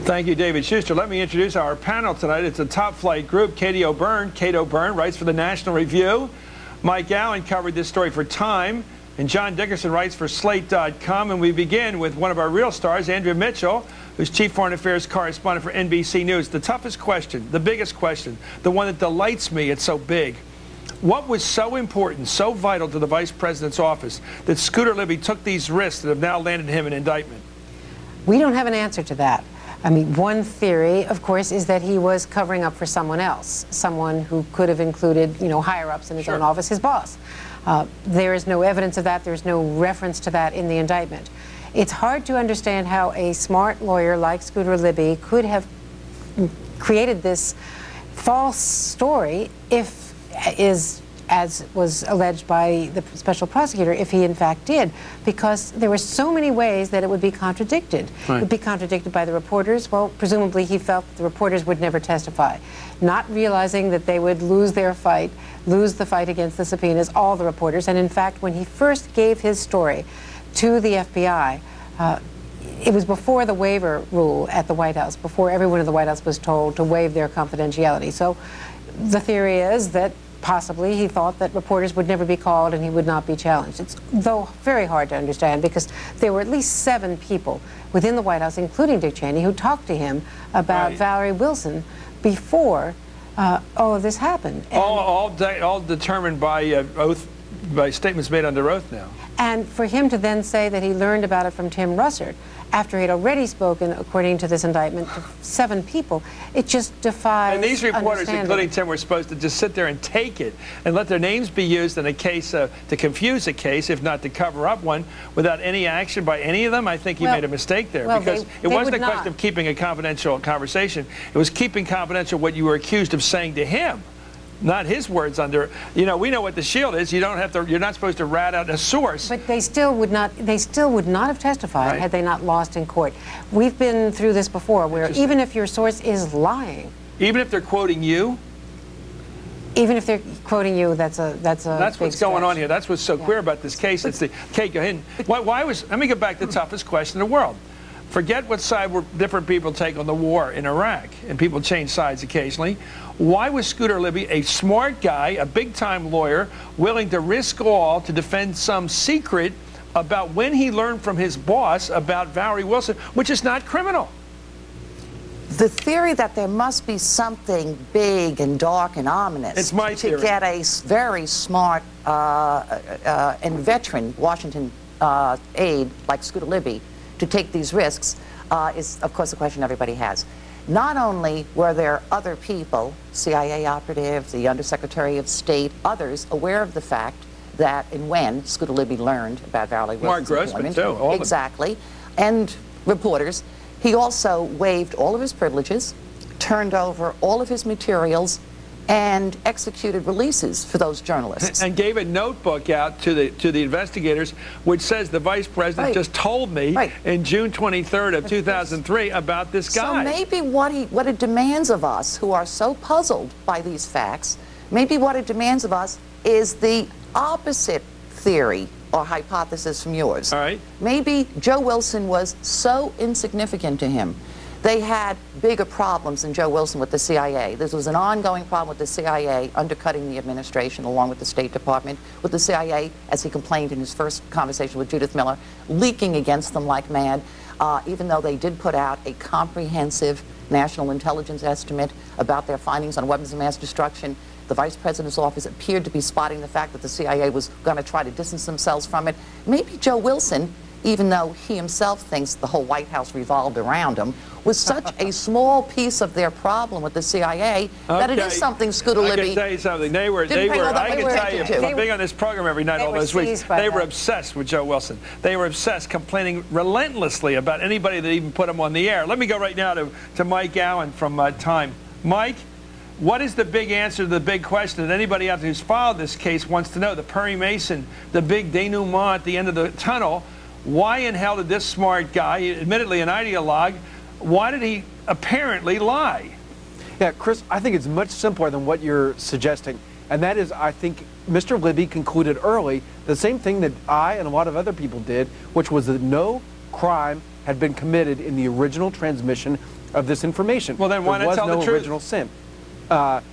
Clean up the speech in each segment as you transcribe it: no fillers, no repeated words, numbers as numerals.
Thank you, David Schuster. Let me introduce our panel tonight. It's a top-flight group. Kate O'Byrne. Kate O'Byrne writes for the National Review. Mike Allen covered this story for Time. And John Dickerson writes for Slate.com. And we begin with one of our real stars, Andrea Mitchell, who's Chief Foreign Affairs Correspondent for NBC News. The toughest question, the biggest question, the one that delights me, it's so big. What was so important, so vital to the Vice President's office that Scooter Libby took these risks that have now landed him an indictment? We don't have an answer to that. I mean, one theory, of course, is that he was covering up for someone else, someone who could have included, higher-ups in his own office, his boss. There is no evidence of that. There's no reference to that in the indictment. It's hard to understand how a smart lawyer like Scooter Libby could have created this false story as was alleged by the special prosecutor, if he in fact did, because there were so many ways that it would be contradicted. Right. It would be contradicted by the reporters. Well, presumably he felt that the reporters would never testify, not realizing that they would lose their fight, lose the fight against the subpoenas, all the reporters. And in fact, when he first gave his story to the FBI, it was before the waiver rule at the White House, before everyone in the White House was told to waive their confidentiality. So the theory is that possibly he thought that reporters would never be called and he would not be challenged. It's, though, very hard to understand because there were at least 7 people within the White House, including Dick Cheney, who talked to him about Valerie Wilson before all of this happened. And all determined by by statements made under oath now. And for him to then say that he learned about it from Tim Russert, after he'd already spoken, according to this indictment, to 7 people, it just defies And these reporters, including Tim, were supposed to just sit there and take it and let their names be used in a case to confuse a case, if not to cover up one, without any action by any of them. I think he made a mistake there, because it wasn't a question of keeping a confidential conversation. It was keeping confidential what you were accused of saying to him. Not his words under, we know what the shield is. You don't have to, you're not supposed to rat out a source. But they still would not have testified had they not lost in court. We've been through this before, where even if your source is lying. Even if they're quoting you? Even if they're quoting you, that's what's going on here. That's what's so queer about this case. It's the, Kate, go ahead. Let me get back to the toughest question in the world. Forget what side different people take on the war in Iraq, and people change sides occasionally. Why was Scooter Libby, a smart guy, a big-time lawyer, willing to risk all to defend some secret about when he learned from his boss about Valerie Wilson, which is not criminal? The theory that there must be something big and dark and ominous to get a very smart and veteran Washington aide like Scooter Libby to take these risks is, of course, a question everybody has. Not only were there other people, CIA operative, the Undersecretary of State, others, aware of the fact that and when Scooter Libby learned about Valerie Wilson's employment. Mark Grossman, too. Exactly. And reporters. He also waived all of his privileges, turned over all of his materials, and executed releases for those journalists. And gave a notebook out to the investigators, which says the Vice President just told me in June 23rd of 2003 about this guy. So maybe what it demands of us, who are so puzzled by these facts, maybe what it demands of us is the opposite theory or hypothesis from yours. All right. Maybe Joe Wilson was so insignificant to him. They had bigger problems than Joe Wilson with the CIA. This was an ongoing problem with the CIA undercutting the administration along with the State Department, with the CIA, as he complained in his first conversation with Judith Miller, leaking against them like mad, even though they did put out a comprehensive national intelligence estimate about their findings on weapons of mass destruction. The Vice President's office appeared to be spotting the fact that the CIA was going to try to distance themselves from it. Maybe Joe Wilson, even though he himself thinks the whole White House revolved around him, was such a small piece of their problem with the CIA that it is something Scooter Libby. I can tell you something. I can tell you, from being on this program every night all those weeks, they were obsessed with Joe Wilson. They were obsessed, complaining relentlessly about anybody that even put him on the air. Let me go right now to Mike Allen from Time. Mike, what is the big answer to the big question that anybody out there who's followed this case wants to know? The Perry Mason, the big denouement at the end of the tunnel. Why in hell did this smart guy, admittedly an ideologue, why did he apparently lie? Yeah, Chris, I think it's much simpler than what you're suggesting. And that is, I think Mr. Libby concluded early the same thing that I and a lot of other people did, which was that no crime had been committed in the original transmission of this information. Well, then why not tell the truth? There was no original sin.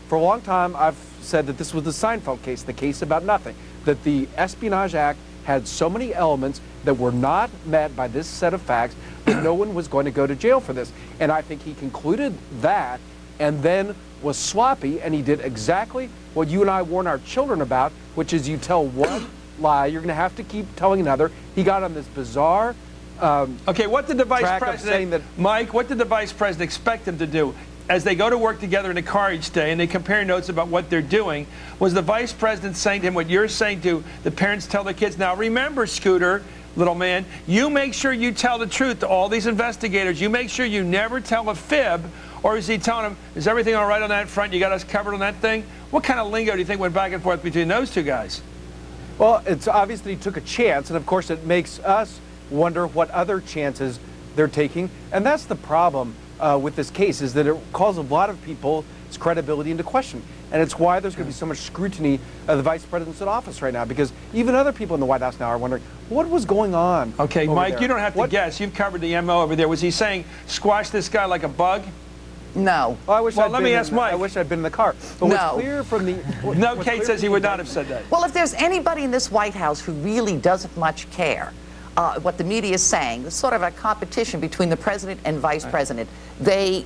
For a long time, I've said that this was the Seinfeld case, the case about nothing, that the Espionage Act had so many elements that were not met by this set of facts that no one was going to go to jail for this. And I think he concluded that and then was sloppy, and he did exactly what you and I warn our children about, which is you tell one lie, you're going to have to keep telling another. He got on this bizarre okay, what did the vice president, Mike, what did the vice president expect him to do? As they go to work together in the car each day and they compare notes about what they're doing, was the vice president saying to him what you're saying to the parents tell their kids? Now remember, Scooter, little man, you make sure you tell the truth to all these investigators. You make sure you never tell a fib. Or is he telling them, is everything all right on that front? You got us covered on that thing? What kind of lingo do you think went back and forth between those two guys? Well, it's obvious that he took a chance, and of course it makes us wonder what other chances they're taking. And that's the problem with this case, is that it calls a lot of people's credibility into question. And it's why there's going to be so much scrutiny of the vice president's office right now, because even other people in the White House now are wondering, what was going on? Okay, Mike, there? You don't have to guess. You've covered the MO over there. Was he saying, squash this guy like a bug? No. Well, let me ask Mike. I wish I'd been in the car. But what's clear from the... No, Kate says he would not have said that. Well, if there's anybody in this White House who really doesn't much care what the media is saying, there's sort of a competition between the president and vice president. They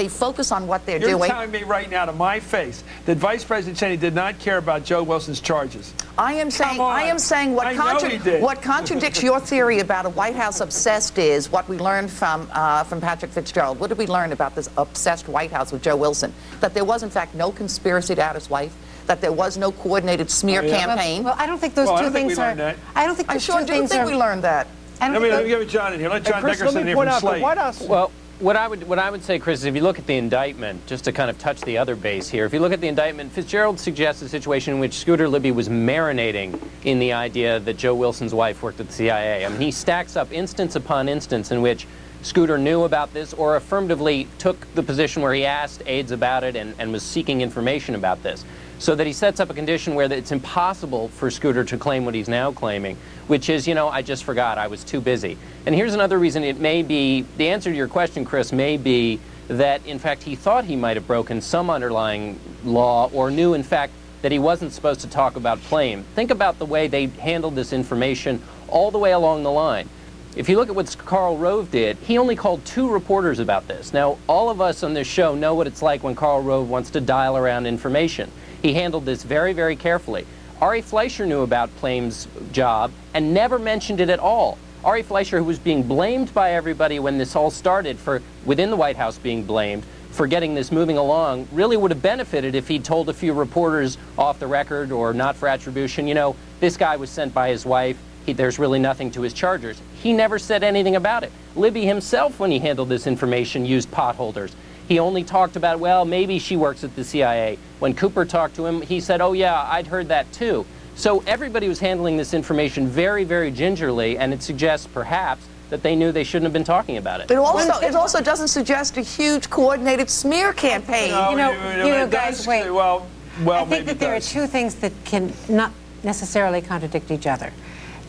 focus on what they're doing. You're telling me right now to my face that Vice President Cheney did not care about Joe Wilson's charges. I am saying what contradicts your theory about a White House obsessed is what we learned from Patrick Fitzgerald. What did we learn about this obsessed White House with Joe Wilson? That there was in fact no conspiracy to out his wife. That there was no coordinated smear campaign. Well, I don't think those two things are. I don't think I sure do think we learned that. Let me give John in here. Let John Dickerson in here from Slate. White House. Well, what I would say, Chris, is if you look at the indictment, just to kind of touch the other base here, if you look at the indictment, Fitzgerald suggests a situation in which Scooter Libby was marinating in the idea that Joe Wilson's wife worked at the CIA. I mean, he stacks up instance upon instance in which Scooter knew about this or affirmatively took the position where he asked aides about it and was seeking information about this. So that he sets up a condition where it's impossible for Scooter to claim what he's now claiming, which is, you know, I just forgot, I was too busy. And here's another reason it may be, the answer to your question, Chris, may be that, in fact, he thought he might have broken some underlying law or knew, in fact, that he wasn't supposed to talk about blame. Think about the way they handled this information all the way along the line. If you look at what Karl Rove did, he only called 2 reporters about this. Now, all of us on this show know what it's like when Karl Rove wants to dial around information. He handled this very, very carefully. Ari Fleischer knew about Plame's job and never mentioned it at all. Ari Fleischer, who was being blamed by everybody when this all started, for within the White House being blamed for getting this moving along, really would have benefited if he'd told a few reporters off the record or not for attribution, you know, this guy was sent by his wife, there's really nothing to his charges. He never said anything about it. Libby himself, when he handled this information, used potholders. He only talked about, well, maybe she works at the CIA. When Cooper talked to him, he said, oh yeah, I'd heard that too. So everybody was handling this information very, very gingerly, and it suggests perhaps that they knew they shouldn't have been talking about it. It also doesn't suggest a huge coordinated smear campaign. You know, guys, wait. Well, I think that there are 2 things that can not necessarily contradict each other.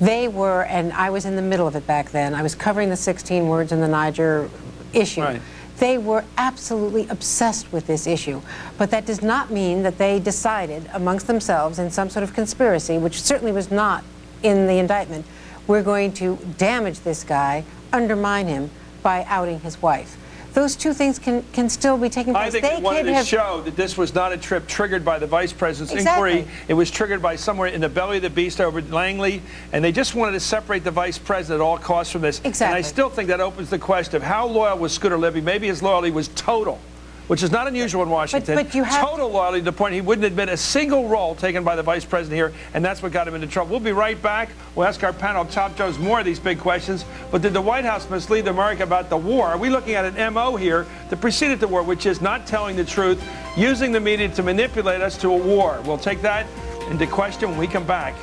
They were, and I was in the middle of it back then, I was covering the 16 words in the Niger issue. Right. They were absolutely obsessed with this issue. But that does not mean that they decided amongst themselves in some sort of conspiracy, which certainly was not in the indictment, we're going to damage this guy, undermine him by outing his wife. Those 2 things can still be taking place. I think they wanted to show that this was not a trip triggered by the vice president's inquiry. It was triggered by somewhere in the belly of the beast over Langley, and they just wanted to separate the vice president at all costs from this. Exactly. And I still think that opens the question of how loyal was Scooter Libby. Maybe his loyalty was total, which is not unusual in Washington. But you have total loyalty to the point he wouldn't admit a single role taken by the vice president here, and that's what got him into trouble. We'll be right back. We'll ask our panel of top Joes more of these big questions. But did the White House mislead America about the war? Are we looking at an MO here that preceded the war, which is not telling the truth, using the media to manipulate us to a war? We'll take that into question when we come back.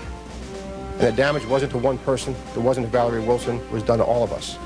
And the damage wasn't to one person. It wasn't to Valerie Wilson. It was done to all of us.